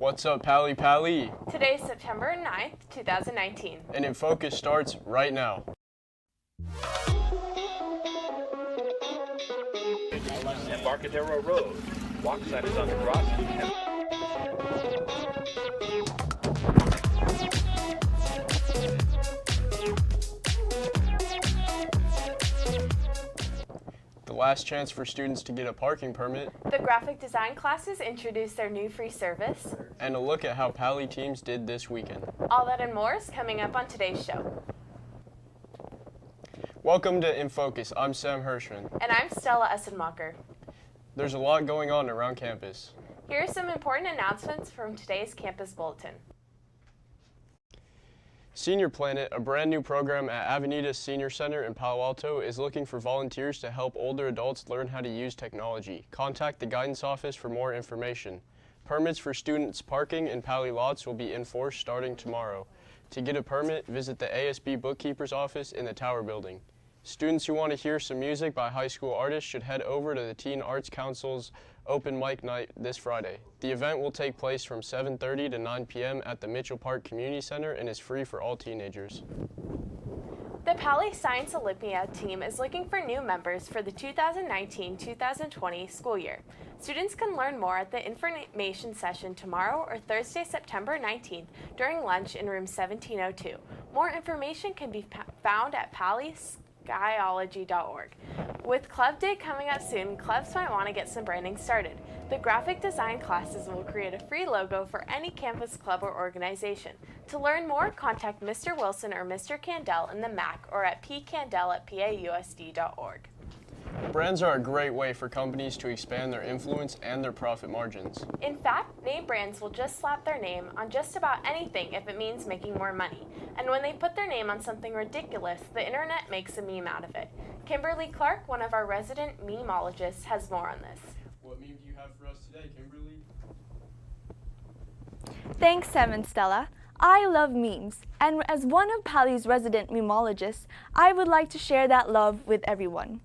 What's up, PALY? Today is September 9th, 2019. And InFocus starts right now. Embarcadero Road. Walk sign is on the crossing. The last chance for students to get a parking permit. The graphic design classes introduced their new free service. And a look at how PALY teams did this weekend. All that and more is coming up on today's show. Welcome to InFocus. I'm Sam Hirschman. And I'm Stella Essenmacher. There's a lot going on around campus. Here are some important announcements from today's campus bulletin. Senior Planet, a brand new program at Avenida Senior Center in Palo Alto, is looking for volunteers to help older adults learn how to use technology. Contact the guidance office for more information. Permits for students parking in PALY lots will be enforced starting tomorrow. To get a permit, visit the ASB bookkeeper's office in the Tower building. Students who want to hear some music by high school artists should head over to the Teen Arts Council's open mic night this Friday. The event will take place from 7:30 to 9 p.m. at the Mitchell Park Community Center and is free for all teenagers. The PALY Science Olympiad team is looking for new members for the 2019-2020 school year. Students can learn more at the information session tomorrow or Thursday, September 19th during lunch in room 1702. More information can be found at palyskyology.org. With Club Day coming up soon, clubs might want to get some branding started. The graphic design classes will create a free logo for any campus club or organization. To learn more, contact Mr. Wilson or Mr. Candell in the MAC or at pcandell@pausd.org. Brands are a great way for companies to expand their influence and their profit margins. In fact, name brands will just slap their name on just about anything if it means making more money. And when they put their name on something ridiculous, the internet makes a meme out of it. Kimberly Clark, one of our resident memeologists, has more on this. What meme do you have for us today, Kimberly? Thanks, Sam and Stella. I love memes, and as one of PALY's resident memeologists, I would like to share that love with everyone.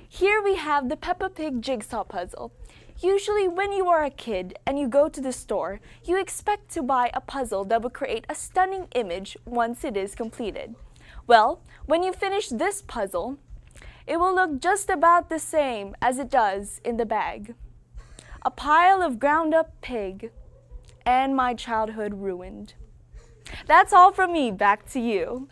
Here we have the Peppa Pig jigsaw puzzle. Usually when you are a kid and you go to the store, you expect to buy a puzzle that will create a stunning image once it is completed. Well, when you finish this puzzle, it will look just about the same as it does in the bag. A pile of ground up pig, and my childhood ruined. That's all from me, back to you.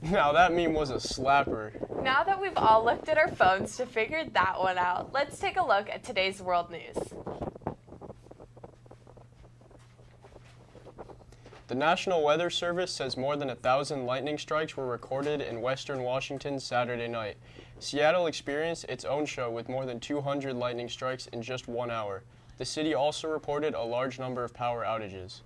Now that meme was a slapper. Now that we've all looked at our phones to figure that one out, let's take a look at today's world news. The National Weather Service says more than 1,000 lightning strikes were recorded in western Washington Saturday night. Seattle experienced its own show with more than 200 lightning strikes in just 1 hour. The city also reported a large number of power outages.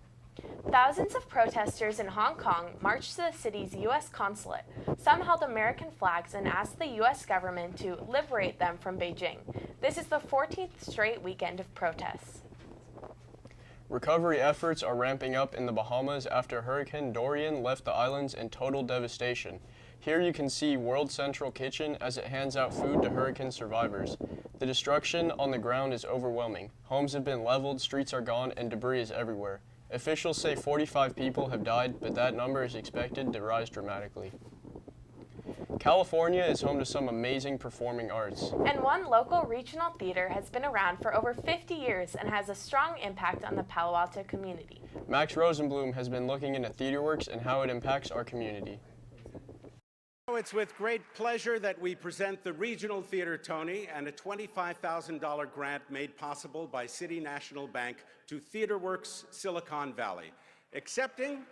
Thousands of protesters in Hong Kong marched to the city's U.S. consulate. Some held American flags and asked the U.S. government to liberate them from Beijing. This is the 14th straight weekend of protests. Recovery efforts are ramping up in the Bahamas after Hurricane Dorian left the islands in total devastation. Here you can see World Central Kitchen as it hands out food to hurricane survivors. The destruction on the ground is overwhelming. Homes have been leveled, streets are gone, and debris is everywhere. Officials say 45 people have died, but that number is expected to rise dramatically. California is home to some amazing performing arts. And one local regional theater has been around for over 50 years and has a strong impact on the Palo Alto community. Max Rosenblum has been looking into TheaterWorks and how it impacts our community. It's with great pleasure that we present the Regional Theater Tony and a $25,000 grant made possible by City National Bank to TheaterWorks Silicon Valley. Accepting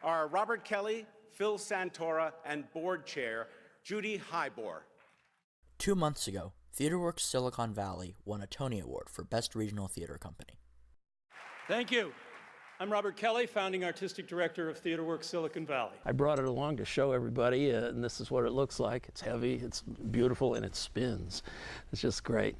are Robert Kelly, Phil Santora, and board chair Judy Highbor. 2 months ago, TheaterWorks Silicon Valley won a Tony Award for Best Regional Theater Company. Thank you. I'm Robert Kelly, founding artistic director of TheaterWorks Silicon Valley. I brought it along to show everybody, and this is what it looks like. It's heavy, it's beautiful, and it spins. It's just great.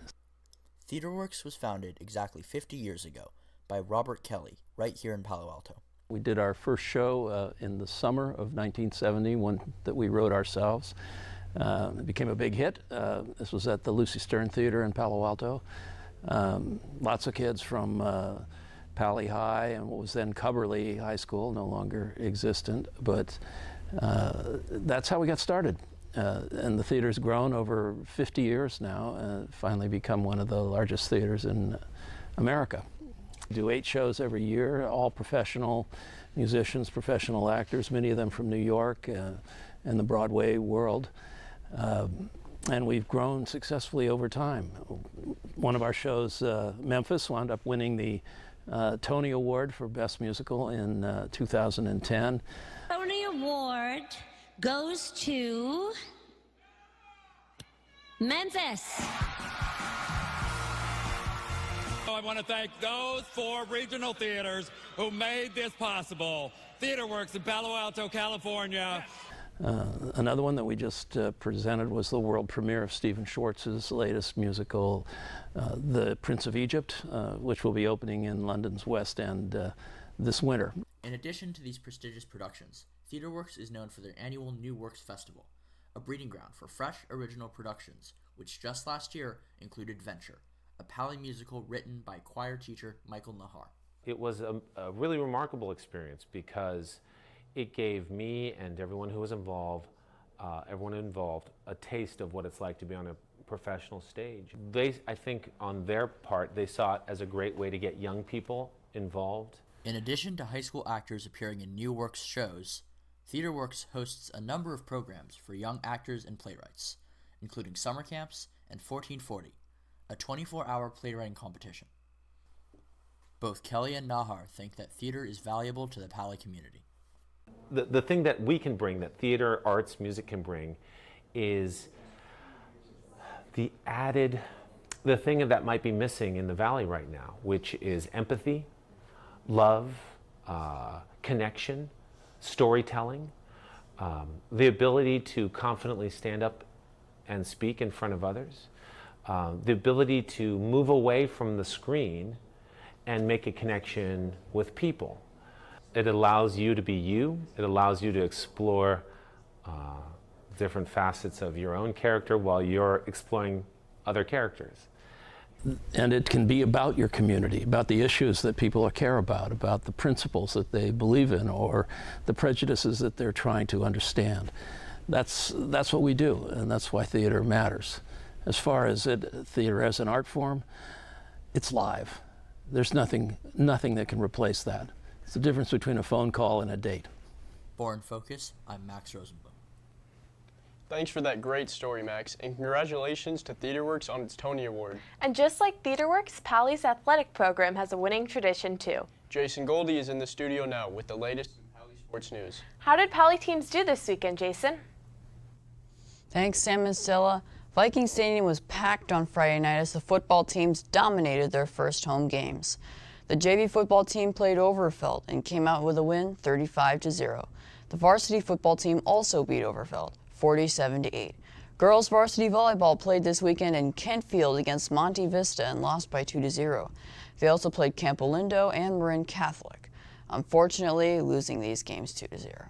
TheaterWorks was founded exactly 50 years ago by Robert Kelly, right here in Palo Alto. We did our first show in the summer of 1970, one that we wrote ourselves. It became a big hit. This was at the Lucy Stern Theater in Palo Alto. Lots of kids from PALY High and what was then Cubberley High School, no longer existent, but that's how we got started. And the theater's grown over 50 years now, finally become one of the largest theaters in America. We do 8 shows every year, all professional musicians, professional actors, many of them from New York and the Broadway world. And we've grown successfully over time. One of our shows, Memphis, wound up winning the Tony Award for Best Musical in 2010. Tony Award goes to Memphis. I want to thank those 4 regional theaters who made this possible. TheaterWorks in Palo Alto, California. Another one that we just presented was the world premiere of Stephen Schwartz's latest musical, The Prince of Egypt, which will be opening in London's West End this winter. In addition to these prestigious productions, TheaterWorks is known for their annual New Works Festival, a breeding ground for fresh, original productions, which just last year included Venture, a PALY musical written by choir teacher Michael Nahar. It was a really remarkable experience because it gave me and everyone who was involved, a taste of what it's like to be on a professional stage. I think on their part, they saw it as a great way to get young people involved. In addition to high school actors appearing in New Works shows, TheaterWorks hosts a number of programs for young actors and playwrights, including summer camps and 1440, a 24-hour playwriting competition. Both Kelly and Nahar think that theater is valuable to the PALY community. The thing that we can bring, that theater, arts, music can bring, is the thing that might be missing in the Valley right now, which is empathy, love, connection, storytelling, the ability to confidently stand up and speak in front of others, the ability to move away from the screen and make a connection with people. It allows you to be you. It allows you to explore different facets of your own character while you're exploring other characters. And it can be about your community, about the issues that people care about the principles that they believe in, or the prejudices that they're trying to understand. That's what we do, and that's why theater matters. As far as theater as an art form, it's live. There's nothing that can replace that. It's the difference between a phone call and a date. For InFocus, I'm Max Rosenblum. Thanks for that great story, Max, and congratulations to TheaterWorks on its Tony Award. And just like TheaterWorks, PALY's athletic program has a winning tradition too. Jason Goldie is in the studio now with the latest in PALY sports news. How did PALY teams do this weekend, Jason? Thanks, Sam and Stella. Viking Stadium was packed on Friday night as the football teams dominated their first home games. The JV football team played Overfeld and came out with a win 35-0. The varsity football team also beat Overfeld 47-8. Girls varsity volleyball played this weekend in Kentfield against Monte Vista and lost by 2-0. They also played Campo Lindo and Marin Catholic, unfortunately losing these games 2-0.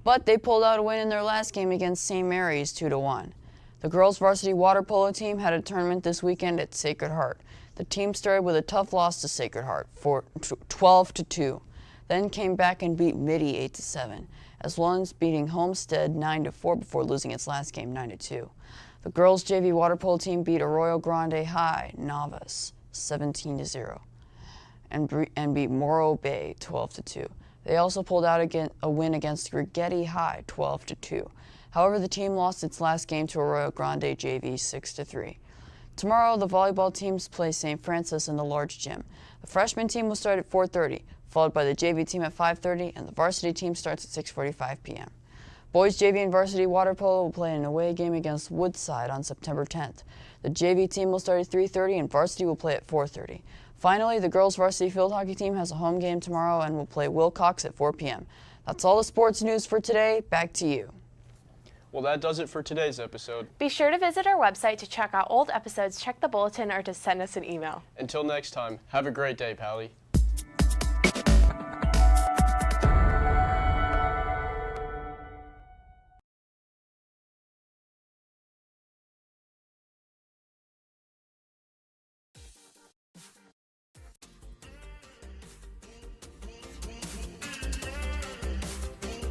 But they pulled out a win in their last game against St. Mary's 2-1. The girls varsity water polo team had a tournament this weekend at Sacred Heart. The team started with a tough loss to Sacred Heart for 12-2, then came back and beat Mitty 8-7, as well as beating Homestead 9-4 before losing its last game 9-2. The girls JV water polo team beat ARROYO Grande High Navas 17-0 and beat Morro Bay 12-2. They also pulled out a win against Righetti High 12-2. However, the team lost its last game to ARROYO Grande JV 6-3. Tomorrow, the volleyball teams play St. Francis in the large gym. The freshman team will start at 4:30, followed by the JV team at 5:30, and the varsity team starts at 6:45 p.m. Boys JV and varsity water polo will play an away game against Woodside on September 10th. The JV team will start at 3:30 and varsity will play at 4:30. Finally, the girls varsity field hockey team has a home game tomorrow and will play Wilcox at 4 p.m. That's all the sports news for today. Back to you. Well, that does it for today's episode. Be sure to visit our website to check out old episodes, check the bulletin, or to send us an email. Until next time, have a great day, PALY.